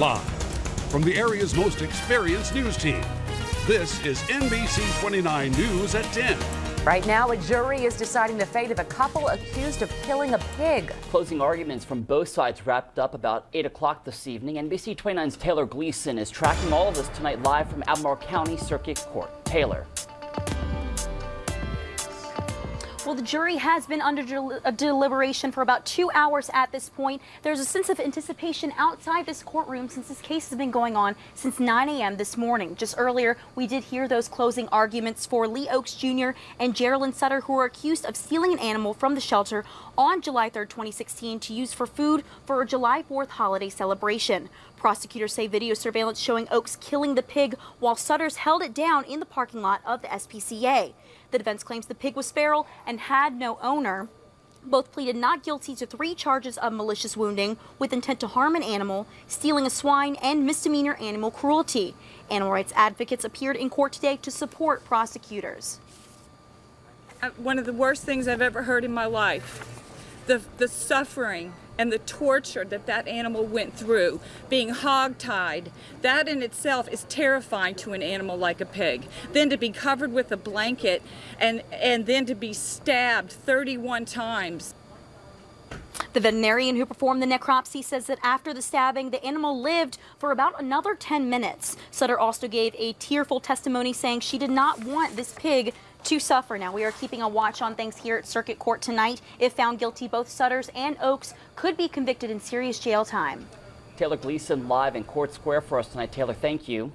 Live from the area's most experienced news team, this is NBC 29 News at 10. Right now, a jury is deciding the fate of a couple accused of killing a pig. Closing arguments from both sides wrapped up about 8 o'clock this evening. NBC 29's Taylor Gleason is tracking all of this tonight live from Albemarle County Circuit Court. Taylor. Well, the jury has been under deliberation for about 2 hours at this point. There's a sense of anticipation outside this courtroom since this case has been going on since 9 a.m. this morning. Just earlier, we did hear those closing arguments for Lee Oaks Jr. and Geraldine Sutter, who are accused of stealing an animal from the shelter on July 3rd, 2016 to use for food for a July 4th holiday celebration. Prosecutors say video surveillance showing Oaks killing the pig while Sutters held it down in the parking lot of the SPCA. The defense claims the pig was feral and had no owner. Both pleaded not guilty to 3 charges of malicious wounding with intent to harm an animal, stealing a swine, and misdemeanor animal cruelty. Animal rights advocates appeared in court today to support prosecutors. One of the worst things I've ever heard in my life. The suffering and the torture that animal went through, being hog-tied, that in itself is terrifying to an animal like a pig. Then to be covered with a blanket and then to be stabbed 31 times. The veterinarian who performed the necropsy says that after the stabbing, the animal lived for about another 10 minutes. Sutter also gave a tearful testimony saying she did not want this pig to suffer. Now, we are keeping a watch on things here at Circuit Court tonight. If found guilty, both Sutters and Oaks could be convicted in serious jail time. Taylor Gleason live in Court Square for us tonight. Taylor, thank you.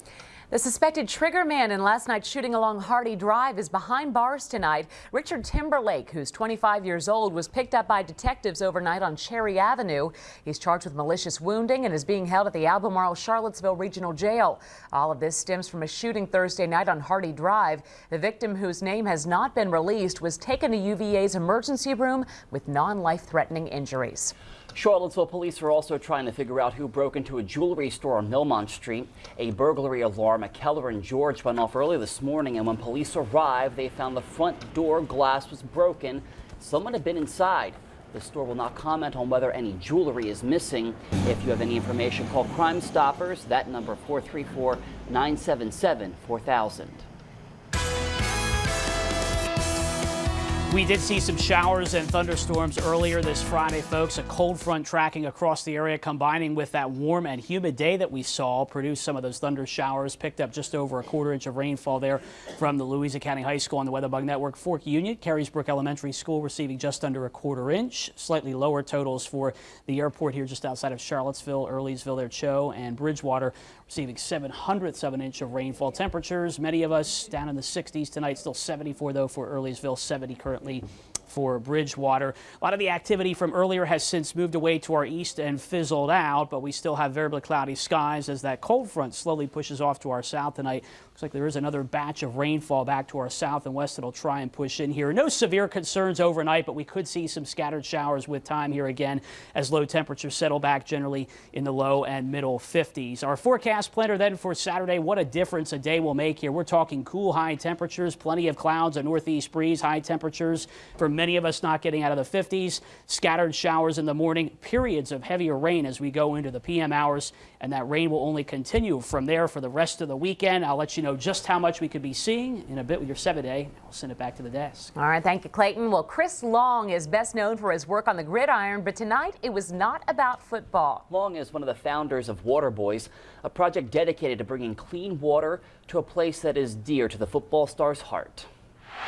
The suspected trigger man in last night's shooting along Hardy Drive is behind bars tonight. Richard Timberlake, who's 25 years old, was picked up by detectives overnight on Cherry Avenue. He's charged with malicious wounding and is being held at the Albemarle Charlottesville Regional Jail. All of this stems from a shooting Thursday night on Hardy Drive. The victim, whose name has not been released, was taken to UVA's emergency room with non-life-threatening injuries. Charlottesville police are also trying to figure out who broke into a jewelry store on Millmont Street. A burglary alarm at Keller and George went off early this morning, and when police arrived, they found the front door glass was broken. Someone had been inside. The store will not comment on whether any jewelry is missing. If you have any information, call Crime Stoppers. That number 434-977-4000. We did see some showers and thunderstorms earlier this Friday, folks. A cold front tracking across the area, combining with that warm and humid day that we saw, produced some of those thunder showers. Picked up just over a quarter inch of rainfall there from the Louisa County High School on the WeatherBug Network. Fork Union, Carysbrook Elementary School receiving just under a quarter inch. Slightly lower totals for the airport here just outside of Charlottesville, Earlysville, there, Cho, and Bridgewater receiving 0.07 of an inch of rainfall. Temperatures, many of us down in the 60s tonight, still 74 though for Earlysville, 70 currently for Bridgewater. A lot of the activity from earlier has since moved away to our east and fizzled out, but we still have variably cloudy skies as that cold front slowly pushes off to our south tonight. Looks like there is another batch of rainfall back to our south and west that'll try and push in here. No severe concerns overnight, but we could see some scattered showers with time here again as low temperatures settle back generally in the low and middle 50s. Our forecast planner then for Saturday, what a difference a day will make here. We're talking cool high temperatures, plenty of clouds, a northeast breeze, high temperatures for many of us not getting out of the 50s, scattered showers in the morning, periods of heavier rain as we go into the PM hours, and that rain will only continue from there for the rest of the weekend. I'll let you know just how much we could be seeing in a bit with your 7-day. I'll send it back to the desk. All right, thank you, Clayton. Well, Chris Long is best known for his work on the gridiron, but tonight it was not about football. Long is one of the founders of Water Boys, a project dedicated to bringing clean water to a place that is dear to the football star's heart.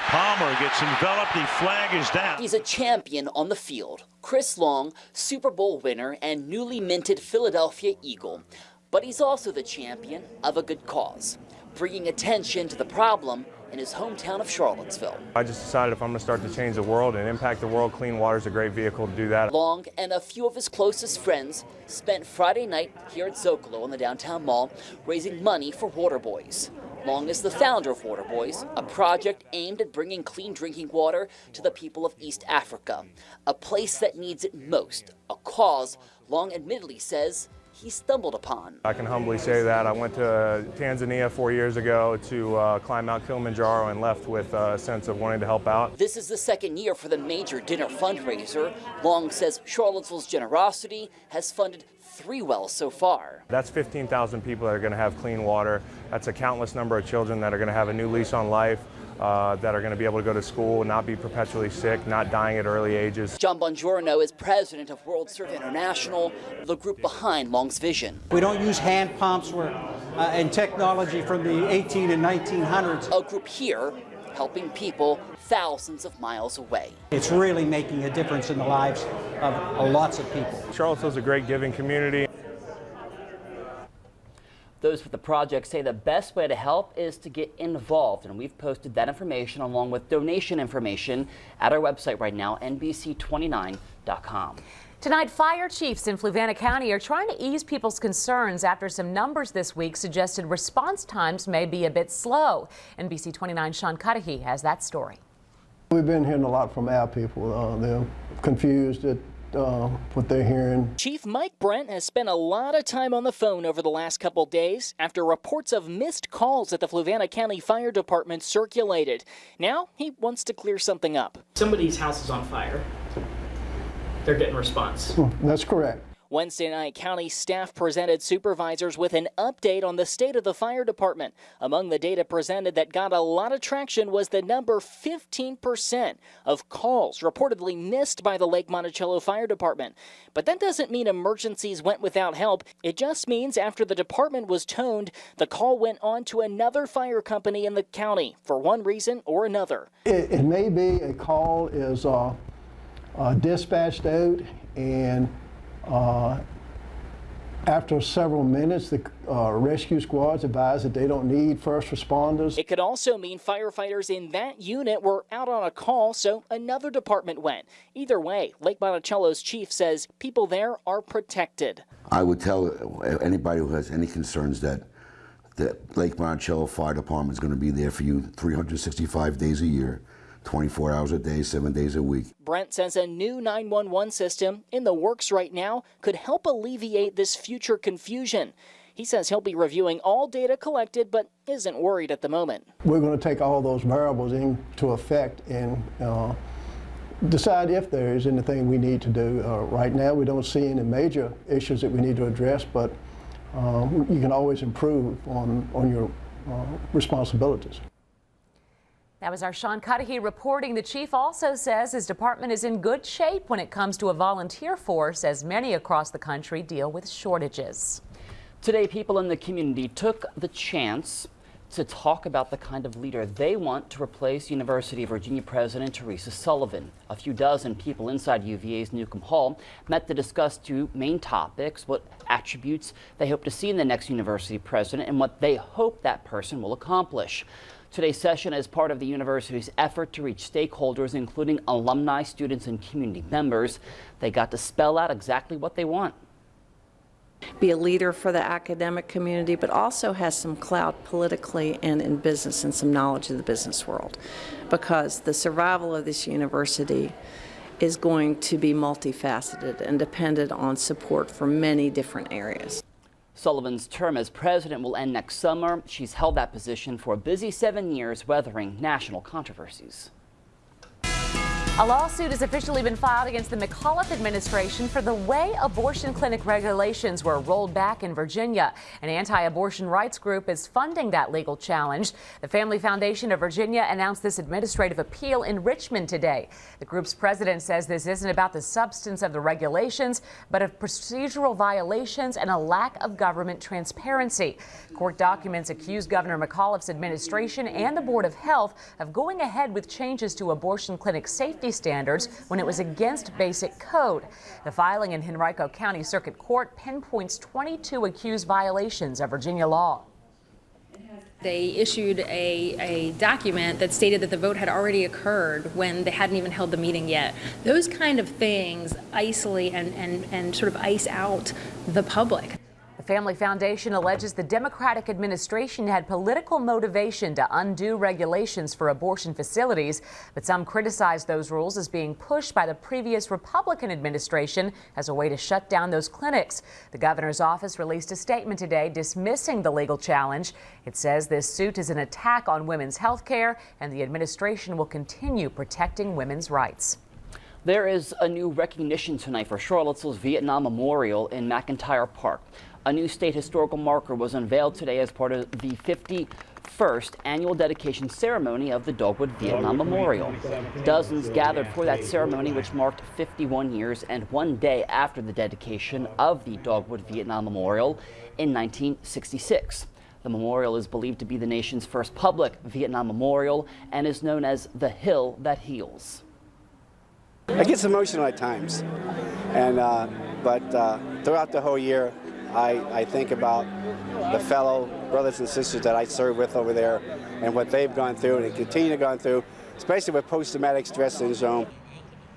Palmer gets enveloped, the flag is down. He's a champion on the field. Chris Long, Super Bowl winner and newly minted Philadelphia Eagle. But he's also the champion of a good cause, bringing attention to the problem in his hometown of Charlottesville. I just decided if I'm going to start to change the world and impact the world, clean water is a great vehicle to do that. Long and a few of his closest friends spent Friday night here at Zocalo in the downtown mall raising money for Water Boys. Long is the founder of Water Boys, a project aimed at bringing clean drinking water to the people of East Africa, a place that needs it most, a cause Long admittedly says he stumbled upon. I can humbly say that. I went to Tanzania 4 years ago to climb Mount Kilimanjaro and left with a sense of wanting to help out. This is the second year for the major dinner fundraiser. Long says Charlottesville's generosity has funded 3 wells so far. That's 15,000 people that are going to have clean water. That's a countless number of children that are going to have a new lease on life, that are going to be able to go to school, not be perpetually sick, not dying at early ages. John Bongiorno is president of World Serve International, the group behind Long's vision. We don't use hand pumps and technology from the 18 and 1900s. A group here helping people thousands of miles away. It's really making a difference in the lives of lots of people. Charlottesville's a great giving community. Those with the project say the best way to help is to get involved, and we've posted that information along with donation information at our website right now, NBC29.com. Tonight, fire chiefs in Fluvanna County are trying to ease people's concerns after some numbers this week suggested response times may be a bit slow. NBC 29's Sean Cudahy has that story. We've been hearing a lot from our people. They're confused at what they're hearing. Chief Mike Brent has spent a lot of time on the phone over the last couple days after reports of missed calls at the Fluvanna County Fire Department circulated. Now he wants to clear something up. Somebody's house is on fire. They're getting a response. That's correct. Wednesday night, county staff presented supervisors with an update on the state of the fire department. Among the data presented that got a lot of traction was the number 15% of calls reportedly missed by the Lake Monticello Fire Department. But that doesn't mean emergencies went without help. It just means after the department was toned, the call went on to another fire company in the county for one reason or another. It may be a call is dispatched out, and after several minutes, the rescue squads advise that they don't need first responders. It could also mean firefighters in that unit were out on a call, so another department went. Either way, Lake Monticello's chief says people there are protected. I would tell anybody who has any concerns that the Lake Monticello Fire Department is going to be there for you 365 days a year. 24 hours a day, 7 days a week. Brent says a new 911 system in the works right now could help alleviate this future confusion. He says he'll be reviewing all data collected, but isn't worried at the moment. We're going to take all those variables into effect and decide if there is anything we need to do. Right now, we don't see any major issues that we need to address, but you can always improve on your responsibilities. That was our Sean Cudahy reporting. The chief also says his department is in good shape when it comes to a volunteer force, as many across the country deal with shortages. Today, people in the community took the chance to talk about the kind of leader they want to replace University of Virginia President Teresa Sullivan. A few dozen people inside UVA's Newcomb Hall met to discuss 2 main topics: what attributes they hope to see in the next university president and what they hope that person will accomplish. Today's session is part of the university's effort to reach stakeholders, including alumni, students, and community members. They got to spell out exactly what they want. Be a leader for the academic community, but also has some clout politically and in business and some knowledge of the business world. Because the survival of this university is going to be multifaceted and dependent on support from many different areas. Sullivan's term as president will end next summer. She's held that position for a busy 7 years, weathering national controversies. A lawsuit has officially been filed against the McAuliffe administration for the way abortion clinic regulations were rolled back in Virginia. An anti-abortion rights group is funding that legal challenge. The Family Foundation of Virginia announced this administrative appeal in Richmond today. The group's president says this isn't about the substance of the regulations, but of procedural violations and a lack of government transparency. Court documents accuse Governor McAuliffe's administration and the Board of Health of going ahead with changes to abortion clinic safety standards when it was against basic code. The filing in Henrico County Circuit Court pinpoints 22 accused violations of Virginia law. They issued a document that stated that the vote had already occurred when they hadn't even held the meeting yet. Those kind of things isolate and sort of ice out the public. The Family Foundation alleges the Democratic administration had political motivation to undo regulations for abortion facilities, but some criticize those rules as being pushed by the previous Republican administration as a way to shut down those clinics. The governor's office released a statement today dismissing the legal challenge. It says this suit is an attack on women's health care, and the administration will continue protecting women's rights. There is a new recognition tonight for Charlottesville's Vietnam Memorial in McIntyre Park. A new state historical marker was unveiled today as part of the 51st annual dedication ceremony of the Dogwood Vietnam Memorial. Dozens gathered for that ceremony, which marked 51 years and one day after the dedication of the Dogwood Vietnam Memorial in 1966. The memorial is believed to be the nation's first public Vietnam memorial and is known as the Hill That Heals. It gets emotional at times, but throughout the whole year, I think about the fellow brothers and sisters that I serve with over there and what they've gone through and continue to go through, especially with post-traumatic stress syndrome.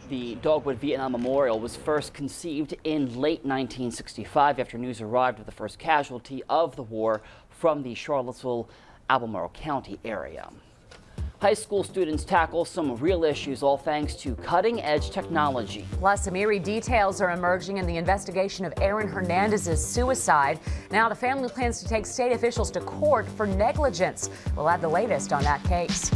The Dogwood Vietnam Memorial was first conceived in late 1965 after news arrived of the first casualty of the war from the Charlottesville-Albemarle County area. High school students tackle some real issues, all thanks to cutting-edge technology. Plus, some eerie details are emerging in the investigation of Aaron Hernandez's suicide. Now, the family plans to take state officials to court for negligence. We'll add the latest on that case.